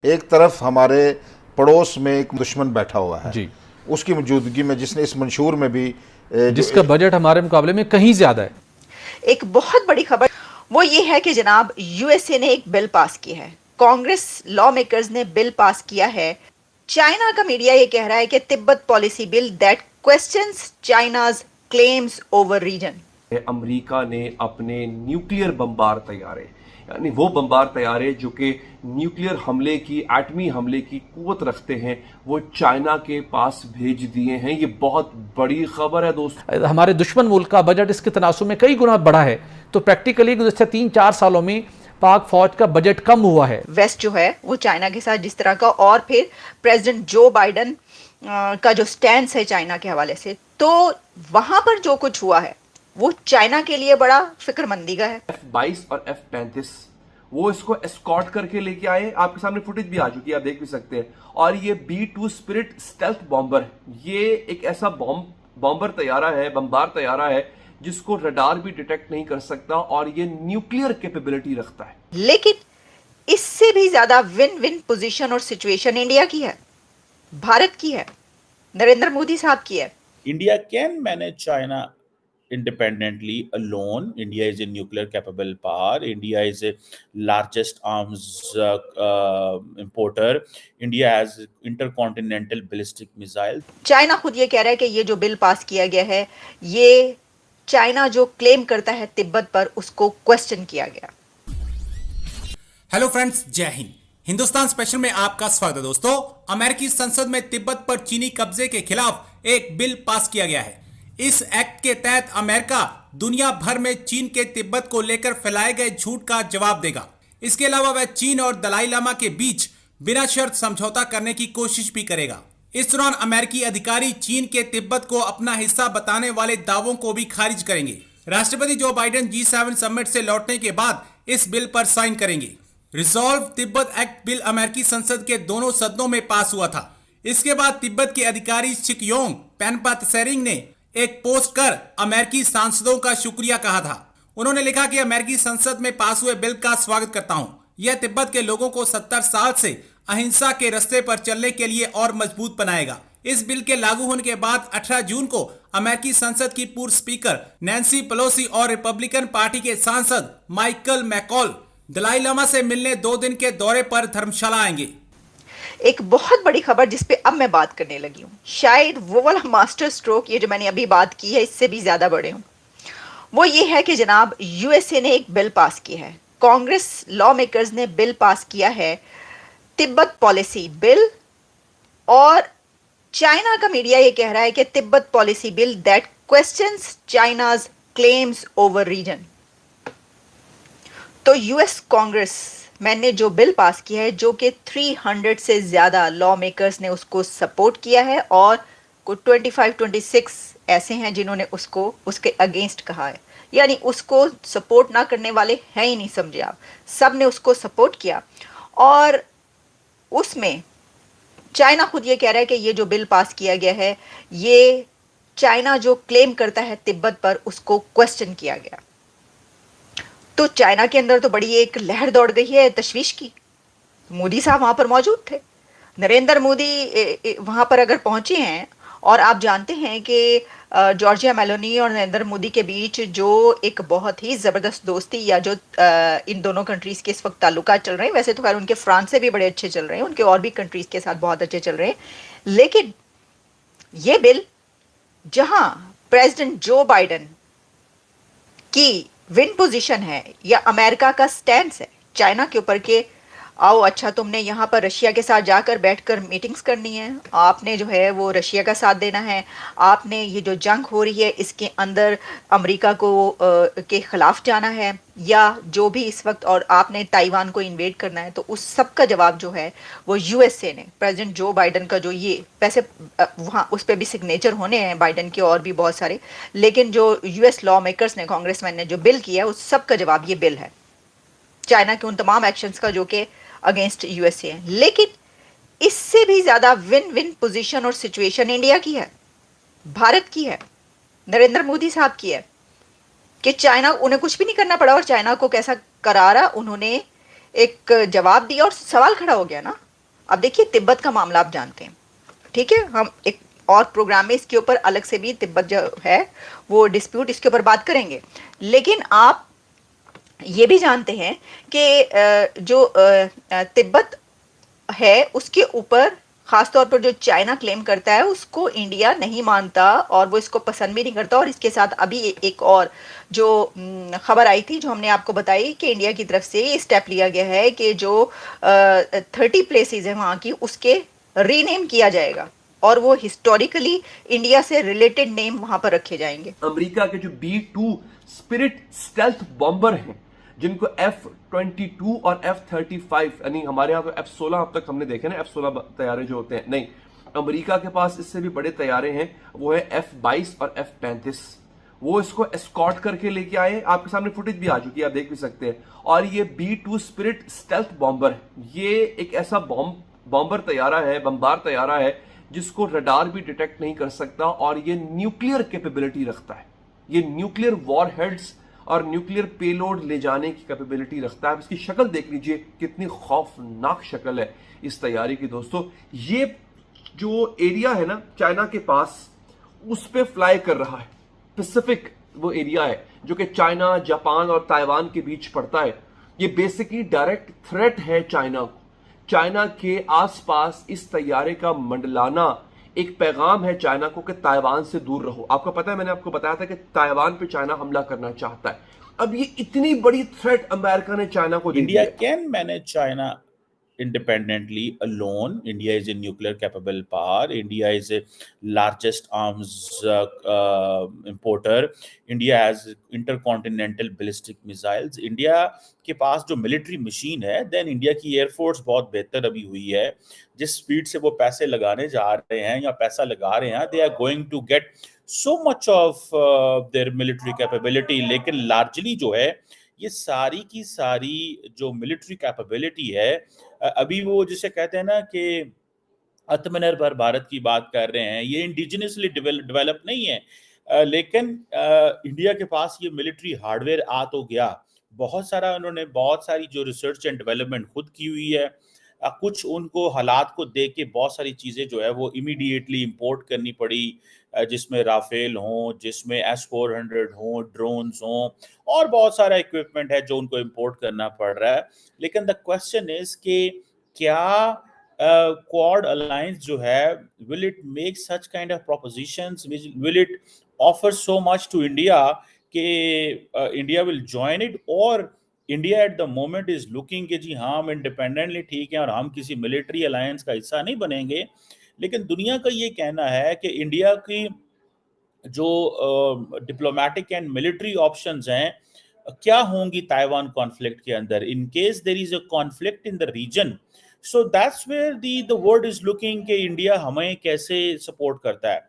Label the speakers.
Speaker 1: एक तरफ हमारे पड़ोस में एक दुश्मन बैठा हुआ है
Speaker 2: जी,
Speaker 1: उसकी मौजूदगी में, जिसने इस मंशूर में भी
Speaker 2: जिसका बजट हमारे मुकाबले में कहीं ज्यादा है।
Speaker 3: एक बहुत बड़ी खबर वो ये है कि जनाब यूएसए ने एक बिल पास किया है। कांग्रेस लॉ मेकर्स ने बिल पास किया है। चाइना का मीडिया ये कह रहा है कि Tibet policy bill that questions China's claims over region.
Speaker 4: America ने अपने न्यूक्लियर बमबार तैयारे, यानी वो बमबार तैयारे जो कि न्यूक्लियर हमले की, एटमी हमले की कुवत रखते हैं, वो चाइना के पास भेज दिए हैं। ये बहुत बड़ी खबर है दोस्तों।
Speaker 2: हमारे दुश्मन मुल्क का बजट इसके तनासुब में कई गुना बढ़ा है, तो प्रैक्टिकली गुज़श्ता 3-4 सालों में पाक फौज का बजट कम हुआ है।
Speaker 3: वेस्ट जो है वो चाइना के साथ जिस तरह का, और फिर प्रेसिडेंट जो बाइडन का जो स्टैंड है चाइना के हवाले से, तो वहां पर जो कुछ हुआ है वो चाइना के लिए बड़ा फिक्रमंदी का है।
Speaker 4: F-22 और F-35 वो इसको एस्कॉर्ट करके लेके आए। आपके सामने फुटेज भी आ चुकी है, आप देख भी सकते हैं। और ये B-2 स्पिरिट स्टेल्थ बॉम्बर, ये एक ऐसा बॉम्बर तैयारा है, बमबार तैयारा है जिसको रडार भी डिटेक्ट नहीं कर सकता, और ये न्यूक्लियर कैपेबिलिटी रखता है।
Speaker 3: लेकिन इससे भी ज्यादा विन विन पोजीशन और सिचुएशन इंडिया की है, भारत की है, नरेंद्र मोदी साहब की है।
Speaker 5: India can manage China independently alone. India is a nuclear capable power. India is a largest arms importer. India has intercontinental ballistic missile.
Speaker 3: China खुद ये कह रहा है कि ये जो बिल पास किया गया है, ये चाइना जो क्लेम करता है तिब्बत पर, उसको क्वेश्चन किया गया।
Speaker 6: हेलो फ्रेंड्स, जय हिंद। हिंदुस्तान स्पेशल में आपका स्वागत है दोस्तों। अमेरिकी संसद में तिब्बत पर चीनी कब्जे के खिलाफ एक बिल पास किया गया है। इस एक्ट के तहत अमेरिका दुनिया भर में चीन के तिब्बत को लेकर फैलाए गए झूठ का जवाब देगा। इसके अलावा वह चीन और दलाई लामा के बीच बिना शर्त समझौता करने की कोशिश भी करेगा। इस दौरान अमेरिकी अधिकारी चीन के तिब्बत को अपना हिस्सा बताने वाले दावों को भी खारिज करेंगे। राष्ट्रपति जो बाइडेन G7 समिट से लौटने के बाद इस बिल पर साइन करेंगे। रिजॉल्व तिब्बत एक्ट बिल अमेरिकी संसद के दोनों सदनों में पास हुआ था। इसके बाद तिब्बत के अधिकारी चिकयोंग पेनपा त्सेरिंग ने एक पोस्ट कर अमेरिकी सांसदों का शुक्रिया कहा था। उन्होंने लिखा कि अमेरिकी संसद में पास हुए बिल का स्वागत करता हूं। यह तिब्बत के लोगों को 70 साल से अहिंसा के रास्ते पर चलने के लिए और मजबूत बनाएगा। इस बिल के लागू होने के बाद 18 जून को अमेरिकी संसद की पूर्व स्पीकर नैन्सी पेलोसी और रिपब्लिकन पार्टी के सांसद माइकल मैकॉल दलाई लामा से मिलने 2 दिन के दौरे पर धर्मशाला आएंगे।
Speaker 3: एक बहुत बड़ी खबर जिस पे अब मैं बात करने लगी हूँ, शायद वो वाला मास्टर स्ट्रोक, ये जो मैंने अभी बात की है इससे भी ज्यादा बड़े हूँ, वो ये है कि जनाब यूएसए ने एक बिल पास किया है। कांग्रेस लॉ मेकर्स ने बिल पास किया है, तिब्बत पॉलिसी बिल। और चाइना का मीडिया ये कह रहा है कि Tibet policy bill that questions China's claims over region. तो यूएस कांग्रेस मैंने जो बिल पास किया है, जो कि 300 से ज्यादा लॉ मेकर्स ने उसको सपोर्ट किया है, और कुछ 25-26 ऐसे हैं जिन्होंने उसको उसके अगेंस्ट कहा है, यानी उसको सपोर्ट ना करने वाले हैं ही नहीं, समझे आप। सब ने उसको सपोर्ट किया। और उसमें चाइना खुद ये कह रहा है कि ये जो बिल पास किया गया है, ये चाइना जो क्लेम करता है तिब्बत पर, उसको क्वेश्चन किया गया। तो चाइना के अंदर तो बड़ी एक लहर दौड़ गई है तशवीश की। मोदी साहब वहां पर मौजूद थे, नरेंद्र मोदी वहां पर अगर पहुंचे हैं, और आप जानते हैं कि जॉर्जिया मेलोनी और नरेंद्र मोदी के बीच जो एक बहुत ही ज़बरदस्त दोस्ती, या जो इन दोनों कंट्रीज़ के इस वक्त ताल्लुकात चल रहे हैं, वैसे तो खैर उनके फ्रांस से भी बड़े अच्छे चल रहे हैं, उनके और भी कंट्रीज़ के साथ बहुत अच्छे चल रहे हैं, लेकिन ये बिल जहां प्रेसिडेंट जो बाइडन की विन पोजीशन है, या अमेरिका का स्टैंड है चाइना के ऊपर के, आओ अच्छा तुमने यहाँ पर रशिया के साथ जाकर बैठकर मीटिंग्स करनी है, आपने जो है वो रशिया का साथ देना है, आपने ये जो जंग हो रही है इसके अंदर अमेरिका को के खिलाफ जाना है, या जो भी इस वक्त, और आपने ताइवान को इन्वेड करना है। तो उस सब का जवाब जो है वो यूएसए ने, प्रेसिडेंट जो बाइडन का जो ये वैसे वहाँ उस पर भी सिग्नेचर होने हैं बाइडन के और भी बहुत सारे, लेकिन जो यूएस लॉ मेकर्स ने, कांग्रेसमैन ने जो बिल किया, उस सब का जवाब ये बिल है, चाइना के उन तमाम एक्शंस का जो कि अगेंस्ट यूएसए है। लेकिन इससे भी ज्यादा विन विन पोजीशन और सिचुएशन इंडिया की है, भारत की है, नरेंद्र मोदी साहब की है, कि चाइना, उन्हें कुछ भी नहीं करना पड़ा, और चाइना को कैसा करारा उन्होंने एक जवाब दिया, और सवाल खड़ा हो गया ना अब देखिए तिब्बत का मामला आप जानते हैं, ठीक है, हम एक और प्रोग्राम में इसके ऊपर अलग से भी तिब्बत जो है वो डिस्प्यूट इसके ऊपर बात करेंगे। लेकिन आप ये भी जानते हैं कि जो तिब्बत है उसके ऊपर खासतौर पर जो चाइना क्लेम करता है उसको इंडिया नहीं मानता और वो इसको पसंद भी नहीं करता। और इसके साथ अभी एक और जो खबर आई थी जो हमने आपको बताई कि इंडिया की तरफ से ये स्टेप लिया गया है कि जो 30 प्लेसेस है वहाँ की उसके रीनेम किया जाएगा और वो हिस्टोरिकली इंडिया से रिलेटेड नेम वहां पर रखे जाएंगे।
Speaker 4: अमेरिका के जो B-2 स्पिरिट स्टेल्थ बॉम्बर हैं जिनको F-22 और F-35 यानी हमारे यहाँ तो F-16 अब तक हमने देखे ना, F-16 तैयारे जो होते हैं, नहीं, अमेरिका के पास इससे भी बड़े तैयारे हैं, वो है F-22 और F-35। वो इसको एस्कॉर्ट करके लेके आए, आपके सामने फुटेज भी आ चुकी है, आप देख भी सकते हैं। और ये B-2 स्पिरिट स्टेल्थ बॉम्बर है, ये एक ऐसा बॉम्बर तैयारा है, बमबार तैयारा है जिसको रडार भी डिटेक्ट नहीं कर सकता और ये न्यूक्लियर कैपेबिलिटी रखता है। ये न्यूक्लियर वॉरहेड्स और न्यूक्लियर पेलोड ले जाने की कैपेबिलिटी रखता है। इसकी शक्ल देख लीजिए, कितनी खौफनाक शक्ल है इस तैयारी की दोस्तों। ये जो एरिया है ना चाइना के पास, उस पे फ्लाई कर रहा है, पैसिफिक वो एरिया है जो कि चाइना, जापान और ताइवान के बीच पड़ता है। ये बेसिकली डायरेक्ट थ्रेट है चाइना को। चाइना के आसपास इस तैयारे का मंडलाना एक पैगाम है चाइना को कि ताइवान से दूर रहो। आपको पता है, मैंने आपको बताया था कि ताइवान पे चाइना हमला करना चाहता है। अब ये इतनी बड़ी थ्रेट अमेरिका ने चाइना को दी
Speaker 5: India
Speaker 4: है।
Speaker 5: can manage China independently alone. India is a nuclear capable power. India is a largest arms importer. India has intercontinental ballistic missiles. India के पास जो मिलिट्री मशीन है, देन इंडिया की air force बहुत बेहतर अभी हुई है। जिस स्पीड से वो पैसे लगाने जा रहे हैं या पैसा लगा रहे हैं, they are going to get so much of their military capability. लेकिन लार्जली जो है ये सारी की सारी जो मिलिट्री कैपेबिलिटी है, अभी वो जिसे कहते हैं ना कि आत्मनिर्भर भारत की बात कर रहे हैं, ये इंडिजिनसली डेवलप नहीं है। लेकिन इंडिया के पास ये मिलिट्री हार्डवेयर आ तो गया, बहुत सारा उन्होंने बहुत सारी जो रिसर्च एंड डेवलपमेंट खुद की हुई है। कुछ उनको हालात को देख के बहुत सारी चीज़ें जो है वो इमीडिएटली इंपोर्ट करनी पड़ी, जिसमें राफेल हों, जिसमें S-400 हों, ड्रोन्स हों और बहुत सारा इक्विपमेंट है जो उनको इंपोर्ट करना पड़ रहा है। लेकिन द क्वेश्चन इज कि क्या क्वाड अलायंस जो है, will it make such kind of propositions, will it offer so much to India कि इंडिया विल जॉइन इट, और India at the moment is looking कि जी हाँ हम इंडिपेंडेंटली ठीक है और हम किसी मिलिट्री अलायंस का हिस्सा नहीं बनेंगे। लेकिन दुनिया का ये कहना है कि इंडिया की जो डिप्लोमेटिक एंड मिलिट्री ऑप्शंस हैं क्या होंगी ताइवान कॉन्फ्लिक्ट के अंदर, in case there is a conflict in the region. So that's where the world is looking कि इंडिया हमें कैसे सपोर्ट करता है।